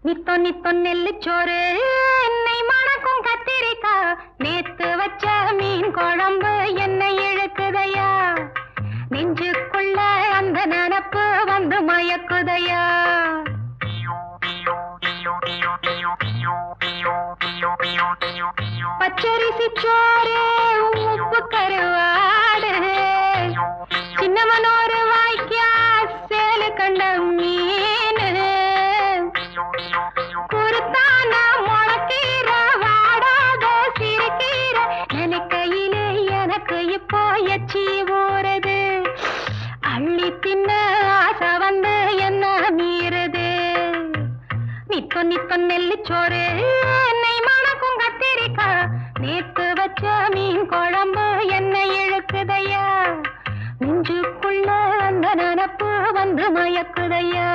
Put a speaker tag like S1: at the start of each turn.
S1: நித்தோ நித்தோ நெல்லுச்சோறு என்னை மணக்கும் கத்திரிக்கா நேத்து வச்ச மீன் குழம்பு என்னை இழுக்குதையா நெஞ்சுக்குள்ள அந்த நினப்பு வந்து மயக்குதையா பச்சரிசி சோறு உப்பு கருவாடு சின்னமனோரு வாய்க்கா சேலு கண்ட மீன் குருத்தான முளக்கீர வாடாத சிறுகீர நினைக்கையிலே எனக்கு இப்போ எச்சி ஊறுது அள்ளி தின்ன ஆசை வந்து என்ன மீறுது நித்தோ நித்தோ நெல்லுச்சோறு என்னை மணக்கும் கத்திரிக்கா நேத்து வச்ச மீன் குழம்பு என்னை இழுக்குதையா நெஞ்சுக்குள்ள அந்த நினப்பு வந்து மயக்குதையா